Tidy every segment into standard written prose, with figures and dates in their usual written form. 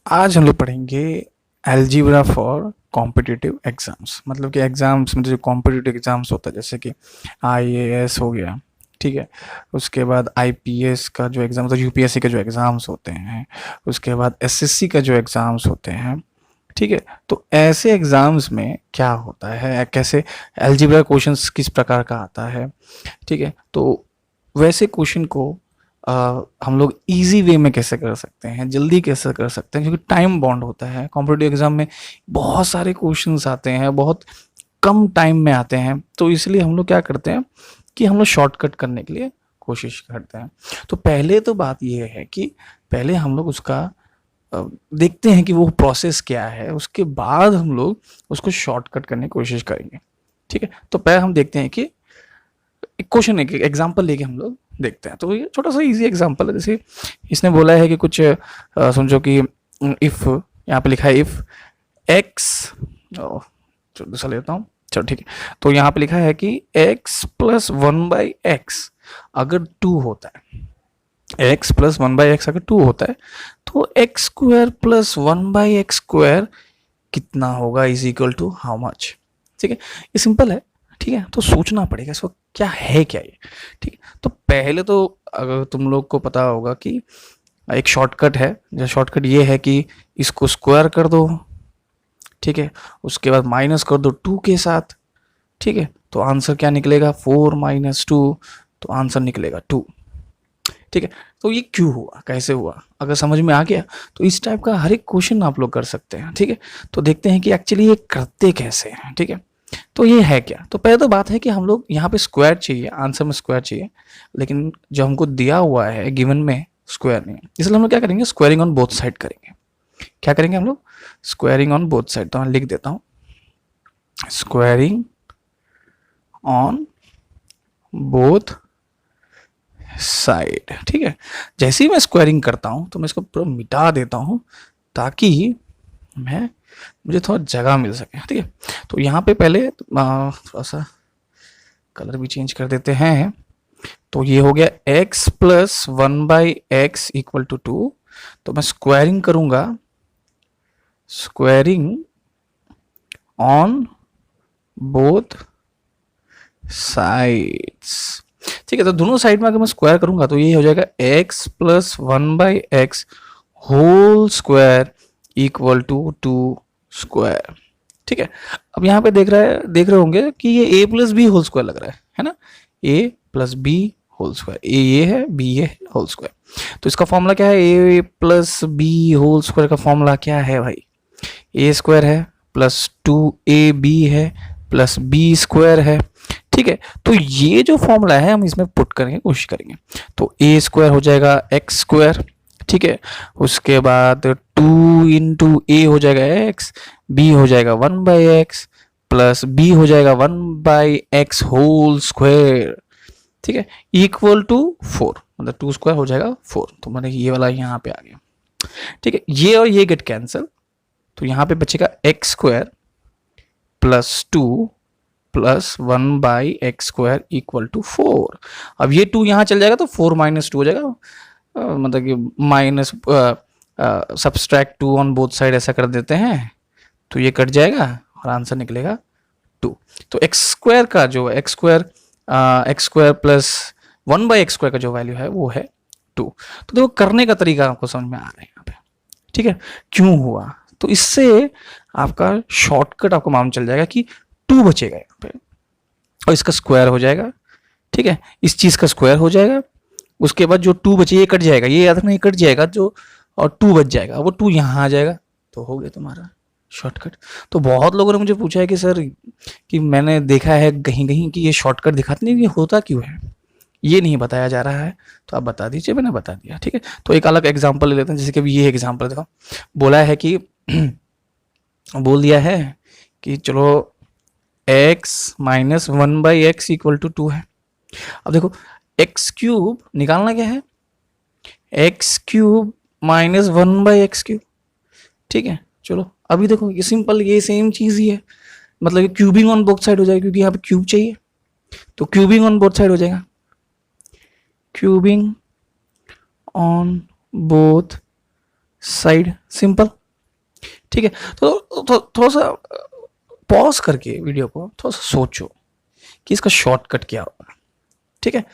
आज हम लोग पढ़ेंगे अलजेब्रा फॉर कॉम्पिटिटिव एग्जाम्स। मतलब कि एग्जाम्स में जो कॉम्पिटिटिव एग्जाम्स होता है, जैसे कि आईएएस हो गया, ठीक है। उसके बाद आईपीएस का जो एग्ज़ाम होता है, यूपीएससी के जो एग्ज़ाम्स होते हैं, उसके बाद एसएससी का जो एग्ज़ाम्स होते हैं, ठीक है। तो ऐसे एग्ज़ाम्स में क्या होता है, कैसे अलजेब्रा क्वेश्चंस किस प्रकार का आता है, ठीक है। तो वैसे क्वेश्चन को हम लोग इजी वे में कैसे कर सकते हैं, जल्दी कैसे कर सकते हैं, क्योंकि टाइम बॉन्ड होता है कॉम्पिटिटिव एग्जाम में। बहुत सारे क्वेश्चंस आते हैं, बहुत कम टाइम में आते हैं, तो इसलिए हम लोग क्या करते हैं कि हम लोग शॉर्टकट करने के लिए कोशिश करते हैं। तो पहले तो बात यह है कि पहले हम लोग उसका देखते हैं कि वो प्रोसेस क्या है, उसके बाद हम लोग उसको शॉर्टकट करने की कोशिश करेंगे, ठीक है। तो पहले हम देखते हैं कि एक क्वेश्चन, एक एग्जांपल लेके हम लोग देखते हैं। तो ये छोटा सा इजी एग्जांपल है। जैसे इसने बोला है कि कुछ समझो कि इफ, यहाँ पे लिखा है इफ एक्स, चलो दूसरा लेता हूँ, चलो ठीक है। तो यहाँ पे लिखा है कि x plus one by x अगर टू होता है, x plus one by x अगर टू होता है, तो x square plus one by x square कितना होगा, is equal to how much. ठीक है, ये सिंपल है, ठीक है। तो सोचना पड़ेगा इसको क्या है, क्या ये, ठीक है। तो पहले तो अगर तुम लोग को पता होगा कि एक शॉर्टकट है, जो शॉर्टकट ये है कि इसको स्क्वायर कर दो, ठीक है। उसके बाद माइनस कर दो टू के साथ, ठीक है। तो आंसर क्या निकलेगा, फोर माइनस टू, तो आंसर निकलेगा टू, ठीक है। तो ये क्यों हुआ, कैसे हुआ, अगर समझ में आ गया तो इस टाइप का हर एक क्वेश्चन आप लोग कर सकते हैं, ठीक है। तो देखते हैं कि एक्चुअली ये करते कैसे हैं, ठीक है। तो ये है क्या, तो पहले तो बात है कि हम लोग यहाँ पे स्क्वायर चाहिए, आंसर में स्क्वायर चाहिए, लेकिन जो हमको दिया हुआ है गिवन में स्क्वायर नहीं है, इसलिए हम लोग क्या करेंगे, स्क्वायरिंग ऑन बोथ साइड करेंगे। क्या करेंगे हम लोग, स्क्वायरिंग ऑन बोथ साइड। तो मैं लिख देता हूँ स्क्वायरिंग ऑन बोथ साइड, ठीक है। जैसे ही मैं स्क्वायरिंग करता हूँ तो मैं इसको पूरा मिटा देता हूँ, ताकि मैं मुझे थोड़ा जगह मिल सके, ठीक है। तो यहाँ पे पहले थोड़ा सा कलर भी चेंज कर देते हैं। तो ये हो गया x plus one by x equal to two. तो मैं स्क्वायरिंग करूंगा, स्क्वायरिंग ऑन बोथ साइड्स, ठीक है। तो दोनों साइड में अगर मैं स्क्वायर करूंगा तो ये हो जाएगा x plus one by x whole square equal to two square, ठीक है। अब यहाँ पे देख रहे होंगे कि ये a plus B whole square लग रहा है ना, a plus B whole square, A ये है, बी ये है, होल स्क्वायर। तो इसका फॉर्मूला क्या है, ए प्लस बी होल स्क्वायर का फॉर्मूला क्या है भाई, ए स्क्वायर है प्लस टू ए बी है प्लस बी स्क्वायर है, ठीक है। तो ये जो फॉर्मूला है हम इसमें पुट करने की कोशिश करेंगे। तो ए स्क्वायर हो जाएगा एक्स स्क्वायर, ठीक है। उसके बाद टू इंटू ए हो जाएगा एक्स, बी हो जाएगा one by x plus B हो जाएगा one by x whole square, ठीक है, इक्वल टू फोर। मतलब टू स्क्वायर हो जाएगा फोर, तो मैंने ये वाला यहाँ पे आ गया, ठीक है। ये और ये गेट कैंसिल, तो यहाँ पे बचेगा x square plus two plus one by x square equal to four. अब ये टू यहाँ चल जाएगा तो फोर माइनस टू हो जाएगा, मतलब कि minus subtract two on both side ऐसा कर देते हैं, तो ये कट जाएगा और आंसर निकलेगा टू। तो एक्स स्क्वायर का जो x square plus one by x square का जो वैल्यू है वो है टू। तो देखो करने का तरीका आपको समझ में आ रहा है यहाँ पे, ठीक है, क्यों हुआ। तो इससे आपका शॉर्टकट आपको मालूम चल जाएगा कि टू बचेगा यहाँ पे और इसका स्क्वायर हो जाएगा, ठीक है, इस चीज का स्क्वायर हो जाएगा। उसके बाद जो टू बचे ये कट जाएगा, ये याद रखना ये कट जाएगा जो, और टू बच जाएगा, वो टू यहाँ आ जाएगा, तो हो गया तुम्हारा शॉर्टकट। तो बहुत लोगों ने मुझे पूछा है कि सर, कि मैंने देखा है कहीं कहीं कि ये शॉर्टकट दिखाते नहीं, ये होता क्यों है, ये नहीं बताया जा रहा है, तो आप बता दीजिए, मैंने बता दिया, ठीक है। तो एक अलग एग्जांपल ले लेते हैं, जैसे कि ये एग्जांपल देखो, बोला है कि बोल दिया है कि चलो x minus one by x equal to two है। अब देखो एक्स क्यूब निकालना क्या है, x cube minus one by x cube, ठीक है। चलो अभी देखो ये सिंपल, ये सेम चीज ही है, मतलब क्यूबिंग ऑन बोथ साइड हो जाएगा, क्योंकि यहाँ पे क्यूब चाहिए, तो क्यूबिंग ऑन बोथ साइड हो जाएगा, cubing on both side, simple, ठीक है। तो थोड़ा सा पॉज करके वीडियो को थोड़ा सा सोचो कि इसका शॉर्टकट क्या होगा। ठीक है,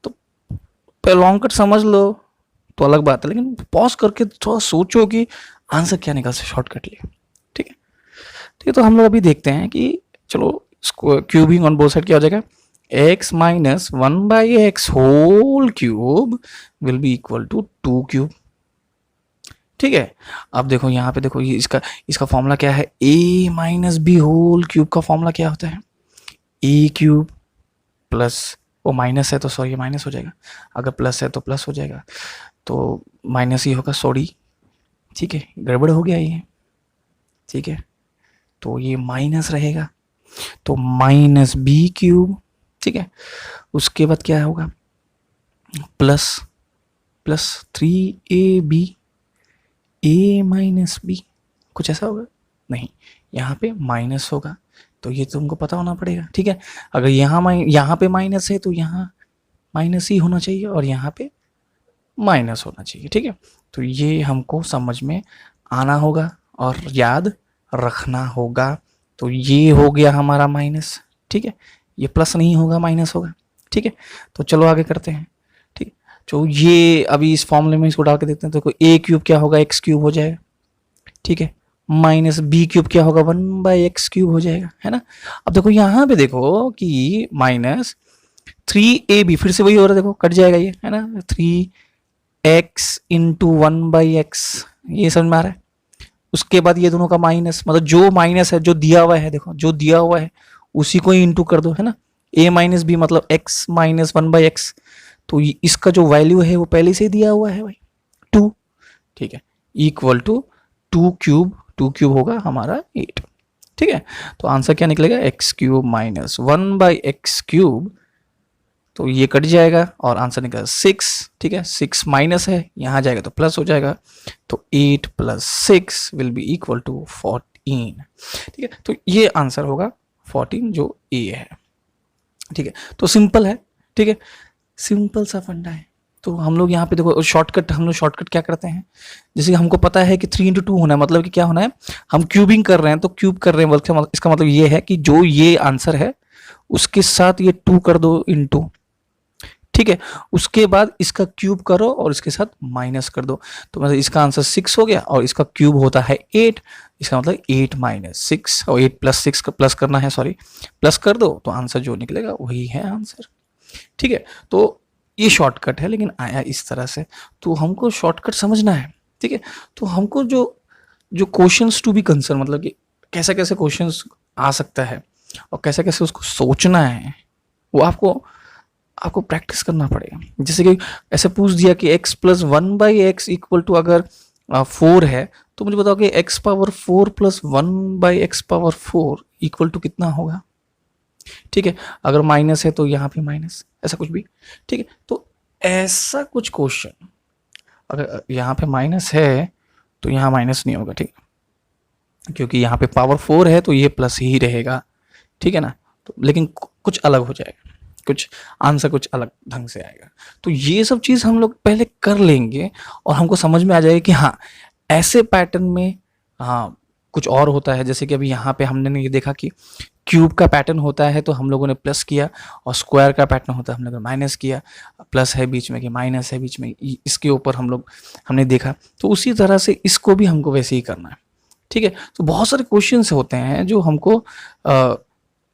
तो लॉन्ग कट समझ लो तो अलग बात है, लेकिन पॉज करके थोड़ा सोचो कि आंसर क्या निकल से शॉर्टकट लिए। ठीक है, ठीक है। तो हम लोग अभी देखते हैं कि चलो क्यूबिंग ऑन बोथ साइड क्या हो जाएगा, x minus 1/x whole cube will be equal to 2 cube. ठीक है, अब देखो यहाँ पे देखो, ये इसका फॉर्मूला क्या है, a minus B whole cube का फॉर्मूला क्या होता है, a क्यूब प्लस, वो माइनस है तो सॉरी ये माइनस हो जाएगा, अगर प्लस है तो प्लस हो जाएगा, तो माइनस ही होगा, सॉरी। ठीक है, गड़बड़ हो गया ये। ठीक है, तो ये माइनस रहेगा, तो माइनस बी क्यूब। ठीक है, उसके बाद क्या होगा, plus plus 3ab a minus B, कुछ ऐसा होगा नहीं, यहाँ पे माइनस होगा, तो ये तुमको पता होना पड़ेगा। ठीक है, अगर यहाँ पे माइनस है तो यहाँ माइनस ही होना चाहिए और यहाँ पे माइनस होना चाहिए। ठीक है, तो ये हमको समझ में आना होगा और याद रखना होगा। तो ये हो गया हमारा माइनस। ठीक है, ये प्लस नहीं होगा, माइनस होगा। ठीक है, तो चलो आगे करते हैं। ठीक, तो ये अभी इस फॉर्मूले में इसको डाल के देखते हैं, तो ए क्यूब क्या होगा, एक्स क्यूब हो जाएगा। ठीक है, माइनस बी क्यूब क्या होगा, 1/x क्यूब हो जाएगा, है ना। अब देखो यहाँ पे देखो कि माइनस 3ab, फिर से वही हो रहा है, देखो कट जाएगा ये, है ना, 3x इंटू 1/x, ये समझ में आ रहा है। उसके बाद ये दोनों का माइनस, मतलब जो माइनस है, जो दिया हुआ है, देखो जो दिया हुआ है उसी को ही इंटू कर दो, है ना। a माइनस बी मतलब x माइनस 1/x, तो इसका जो वैल्यू है वो पहले से ही दिया हुआ है भाई, 2। ठीक है, इक्वल टू 2 क्यूब, 2 क्यूब होगा हमारा 8। ठीक है, तो आंसर क्या निकलेगा, x cube minus 1/x cube, तो ये कट जाएगा और आंसर निकलेगा 6। ठीक है, 6 माइनस है, यहाँ जाएगा तो प्लस हो जाएगा, तो 8 प्लस 6 विल बी इक्वल टू 14। ठीक है, तो ये आंसर होगा 14 जो ए है। ठीक है, तो सिंपल है। ठीक है, सिंपल सा फंडा है। तो हम लोग यहाँ पे देखो शॉर्टकट, हम लोग शॉर्टकट क्या करते हैं, जैसे हमको पता है कि 3 इंटू 2 होना है, मतलब कि क्या होना है, हम क्यूबिंग कर रहे हैं तो क्यूब कर रहे हैं, इसका मतलब ये है कि जो ये आंसर है उसके साथ ये 2 कर दो इंटू। ठीक है, उसके बाद इसका क्यूब करो और इसके साथ माइनस कर दो, तो मतलब इसका आंसर 6 हो गया और इसका क्यूब होता है 8, इसका मतलब 8 माइनस 6, और 8 प्लस 6 का प्लस करना है, सॉरी प्लस कर दो, तो आंसर जो निकलेगा वही है आंसर। ठीक है, तो ये शॉर्टकट है, लेकिन आया इस तरह से, तो हमको शॉर्टकट समझना है। ठीक है, तो हमको जो क्वेश्चंस टू बी कंसर्न, मतलब कि कैसे कैसे क्वेश्चंस आ सकता है और कैसे कैसे उसको सोचना है, वो आपको प्रैक्टिस करना पड़ेगा। जैसे कि ऐसे पूछ दिया कि x plus 1/x equal to अगर 4 है, तो मुझे बताओ कि x power 4 plus 1/x power 4 equal to कितना होगा। ठीक है, अगर माइनस है तो यहाँ पे माइनस, ऐसा कुछ भी। ठीक है, तो ऐसा कुछ क्वेश्चन, अगर यहाँ पे माइनस है तो यहाँ माइनस नहीं होगा। ठीक, क्योंकि यहाँ पे पावर 4 है तो ये प्लस ही रहेगा। ठीक है ना, तो लेकिन कुछ अलग हो जाएगा, कुछ आंसर कुछ अलग ढंग से आएगा। तो ये सब चीज़ हम लोग पहले कर लेंगे और हमको समझ में आ जाएगा कि हाँ ऐसे पैटर्न में हाँ कुछ और होता है। जैसे कि अभी यहाँ पे हमने ये देखा कि क्यूब का पैटर्न होता है तो हम लोगों ने प्लस किया, और स्क्वायर का पैटर्न होता है हम लोगों ने माइनस किया, प्लस है बीच में कि माइनस है बीच में, इसके ऊपर हमने देखा। तो उसी तरह से इसको भी हमको वैसे ही करना है। ठीक है, तो बहुत सारे क्वेश्चंस होते हैं जो हमको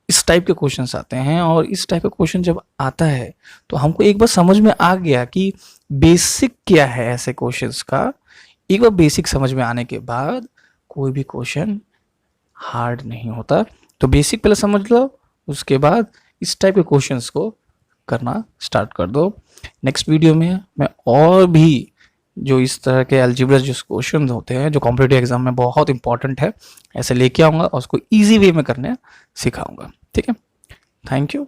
इस टाइप के क्वेश्चंस आते हैं, और इस टाइप का क्वेश्चन जब आता है तो हमको एक बार समझ में आ गया कि बेसिक क्या है ऐसे क्वेश्चंस का। एक बार बेसिक समझ में आने के बाद कोई भी क्वेश्चन हार्ड नहीं होता। तो बेसिक पहले समझ लो, उसके बाद इस टाइप के क्वेश्चंस को करना स्टार्ट कर दो। नेक्स्ट वीडियो में मैं और भी जो इस तरह के अलजेब्रा जो क्वेश्चन होते हैं जो कॉम्पिटिटिव एग्जाम में बहुत इंपॉर्टेंट है, ऐसे लेके आऊँगा और उसको ईजी वे में करने सिखाऊंगा। ठीक है, थैंक यू,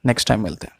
नेक्स्ट टाइम मिलते हैं।